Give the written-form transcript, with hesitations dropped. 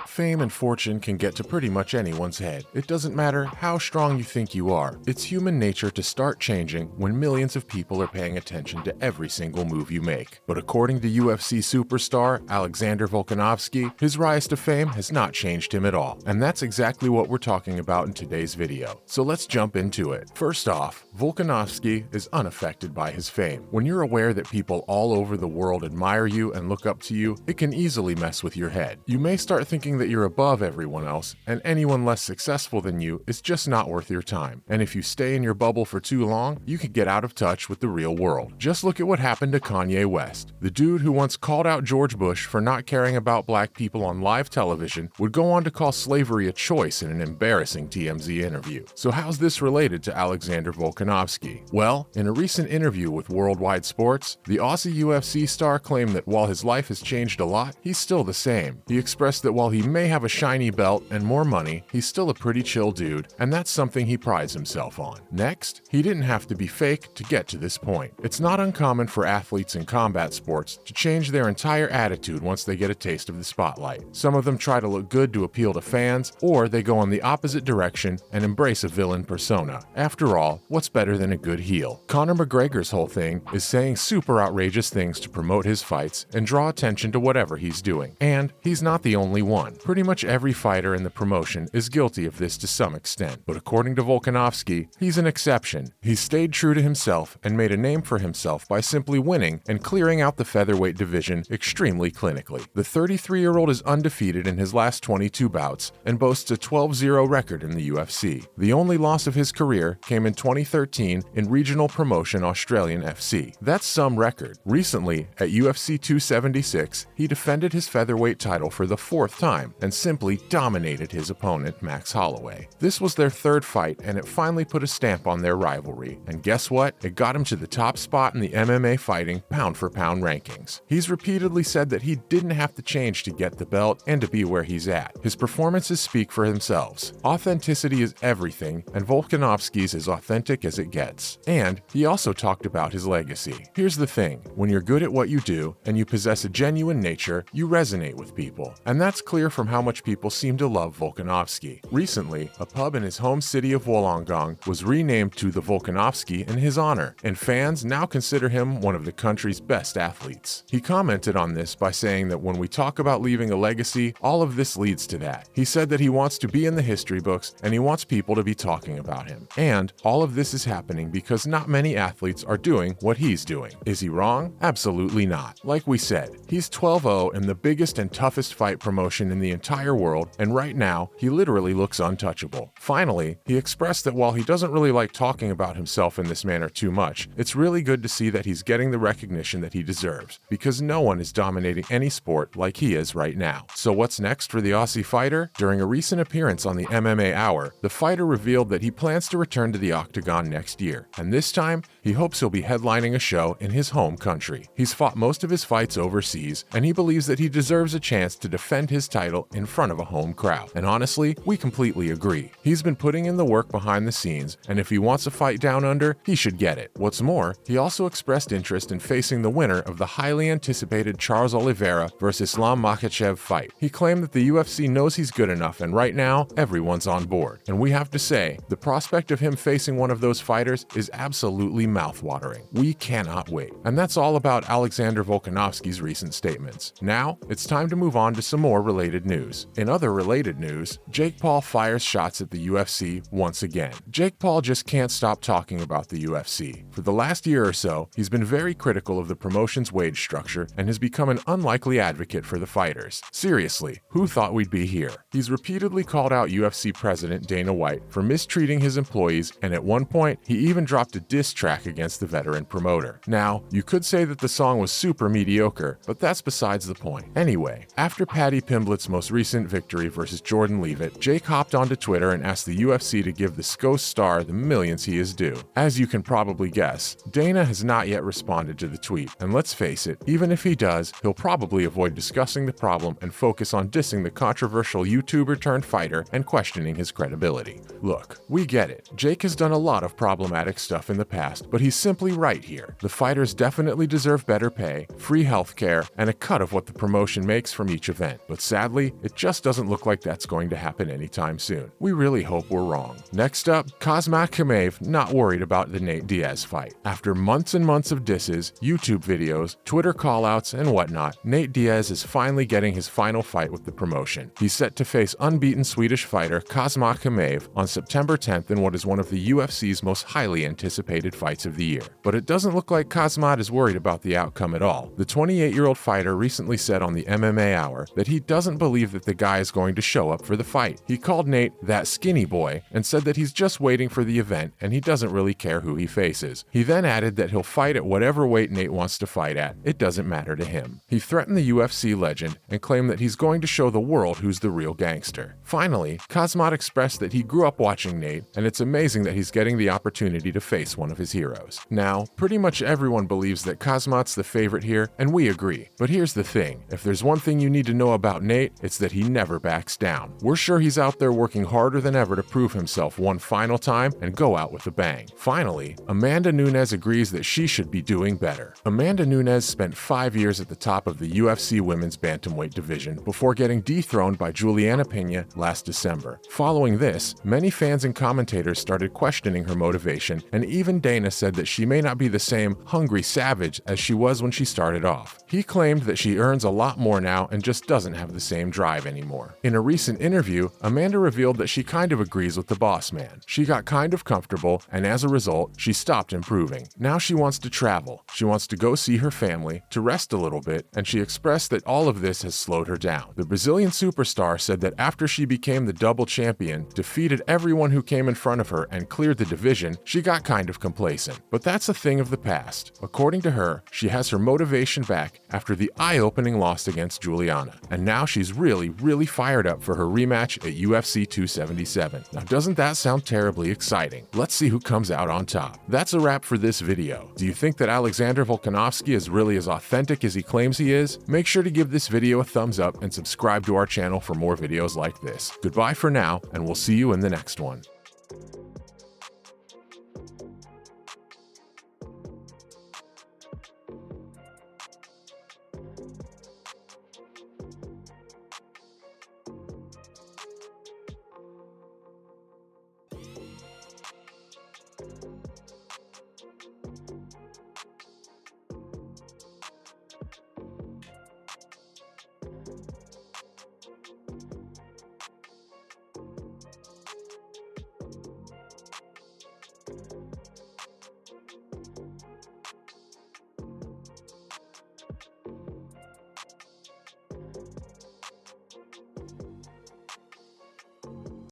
Fame and fortune can get to pretty much anyone's head. It doesn't matter how strong you think you are. It's human nature to start changing when millions of people are paying attention to every single move you make. But according to UFC superstar Alexander Volkanovski, his rise to fame has not changed him at all. And that's exactly what we're talking about in today's video. So let's jump into it. First off, Volkanovski is unaffected by his fame. When you're aware that people all over the world admire you and look up to you, it can easily mess with your head. You may start thinking that you're above everyone else, and anyone less successful than you is just not worth your time. And if you stay in your bubble for too long, you could get out of touch with the real world. Just look at what happened to Kanye West. The dude who once called out George Bush for not caring about black people on live television would go on to call slavery a choice in an embarrassing TMZ interview. So how's this related to Alexander Volkanovski? Well, in a recent interview with Worldwide Sports, the Aussie UFC star claimed that while his life has changed a lot, he's still the same. He expressed that while he may have a shiny belt and more money, he's still a pretty chill dude, and that's something he prides himself on. Next, he didn't have to be fake to get to this point. It's not uncommon for athletes in combat sports to change their entire attitude once they get a taste of the spotlight. Some of them try to look good to appeal to fans, or they go in the opposite direction and embrace a villain persona. After all, what's better than a good heel? Conor McGregor's whole thing is saying super outrageous things to promote his fights and draw attention to whatever he's doing. And he's not the only one. Pretty much every fighter in the promotion is guilty of this to some extent. But according to Volkanovski, he's an exception. He stayed true to himself and made a name for himself by simply winning and clearing out the featherweight division extremely clinically. The 33-year-old is undefeated in his last 22 bouts and boasts a 12-0 record in the UFC. The only loss of his career came in 2013 in regional promotion Australian FC. That's some record. Recently, at UFC 276, he defended his featherweight title for the fourth time and simply dominated his opponent, Max Holloway. This was their third fight, and it finally put a stamp on their rivalry. And guess what? It got him to the top spot in the MMA fighting pound-for-pound rankings. He's repeatedly said that he didn't have to change to get the belt and to be where he's at. His performances speak for themselves. Authenticity is everything, and Volkanovski's as authentic as it gets. And he also talked about his legacy. Here's the thing, when you're good at what you do and you possess a genuine nature, you resonate with people. And that's clear from how much people seem to love Volkanovski. Recently, a pub in his home city of Wollongong was renamed to the Volkanovski in his honor, and fans now consider him one of the country's best athletes. He commented on this by saying that when we talk about leaving a legacy, all of this leads to that. He said that he wants to be in the history books and he wants people to be talking about him. And all of this is happening because not many athletes are doing what he's doing. Is he wrong? Absolutely not. Like we said, he's 12-0 in the biggest and toughest fight promotion in the entire world, and right now, he literally looks untouchable. Finally, he expressed that while he doesn't really like talking about himself in this manner too much, it's really good to see that he's getting the recognition that he deserves, because no one is dominating any sport like he is right now. So what's next for the Aussie fighter? During a recent appearance on the MMA Hour, the fighter revealed that he plans to return to the octagon next year, and this time, he hopes he'll be headlining a show in his home country. He's fought most of his fights overseas, and he believes that he deserves a chance to defend his title in front of a home crowd. And honestly, we completely agree. He's been putting in the work behind the scenes, and if he wants a fight down under, he should get it. What's more, he also expressed interest in facing the winner of the highly anticipated Charles Oliveira versus Islam Makhachev fight. He claimed that the UFC knows he's good enough, and right now, everyone's on board. And we have to say, the prospect of him facing one of those fighters is absolutely mouthwatering. We cannot wait. And that's all about Alexander Volkanovski's recent statements. Now, it's time to move on to some more related news. In other related news, Jake Paul fires shots at the UFC once again. Jake Paul just can't stop talking about the UFC. For the last year or so, he's been very critical of the promotion's wage structure and has become an unlikely advocate for the fighters. Seriously, who thought we'd be here? He's repeatedly called out UFC president Dana White for mistreating his employees, and at one point, he even dropped a diss track against the veteran promoter. Now, you could say that the song was super mediocre, but that's besides the point. Anyway, after Paddy Pimblett's most recent victory versus Jordan Leavitt, Jake hopped onto Twitter and asked the UFC to give the Scos star the millions he is due. As you can probably guess, Dana has not yet responded to the tweet, and let's face it, even if he does, he'll probably avoid discussing the problem and focus on dissing the controversial YouTuber turned fighter and questioning his credibility. Look, we get it. Jake has done a lot of problematic stuff in the past, but he's simply right here. The fighters definitely deserve better pay, free healthcare, and a cut of what the promotion makes from each event. But sadly, it just doesn't look like that's going to happen anytime soon. We really hope we're wrong. Next up, Khamzat not worried about the Nate Diaz fight. After months and months of disses, YouTube videos, Twitter callouts, and whatnot, Nate Diaz is finally getting his final fight with the promotion. He's set to face unbeaten Swedish fighter Khamzat on September 10th in what is one of the UFC's most highly anticipated fights of the year. But it doesn't look like Khamzat is worried about the outcome at all. The 28-year-old fighter recently said on the MMA Hour that he doesn't believe that the guy is going to show up for the fight. He called Nate that skinny boy and said that he's just waiting for the event and he doesn't really care who he faces. He then added that he'll fight at whatever weight Nate wants to fight at. It doesn't matter to him. He threatened the UFC legend and claimed that he's going to show the world who's the real gangster. Finally, Khamzat expressed that he grew up watching Nate, and it's amazing that he's getting the opportunity to face one of his heroes. Now, pretty much everyone believes that Khamzat's the favorite here, and we agree. But here's the thing, if there's one thing you need to know about Nate, it's that he never backs down. We're sure he's out there working harder than ever to prove himself one final time and go out with a bang. Finally, Amanda Nunes agrees that she should be doing better. Amanda Nunes spent 5 years at the top of the UFC women's bantamweight division before getting dethroned by Juliana Pena last December. Following this, many fans and commentators started questioning her motivation, and even Dana said that she may not be the same hungry savage as she was when she started off. He claimed that she earns a lot more now and just doesn't have the same drive anymore. In a recent interview, Amanda revealed that she kind of agrees with the boss man. She got kind of comfortable, and as a result, she stopped improving. Now she wants to travel. She wants to go see her family, to rest a little bit, and she expressed that all of this has slowed her down. The Brazilian superstar said that after she became the double champion, defeated everyone who came in front of her, and cleared the division, she got kind of complacent. But that's a thing of the past. According to her, she has her motivation back after the eye-opening loss against Juliana, and now she's really fired up for her rematch at UFC 277. Now doesn't that sound terribly exciting? Let's see who comes out on top. That's a wrap for this video. Do you think that Alexander Volkanovski is really as authentic as he claims he is? Make sure to give this video a thumbs up and subscribe to our channel for more videos like this. Goodbye for now, and we'll see you in the next one.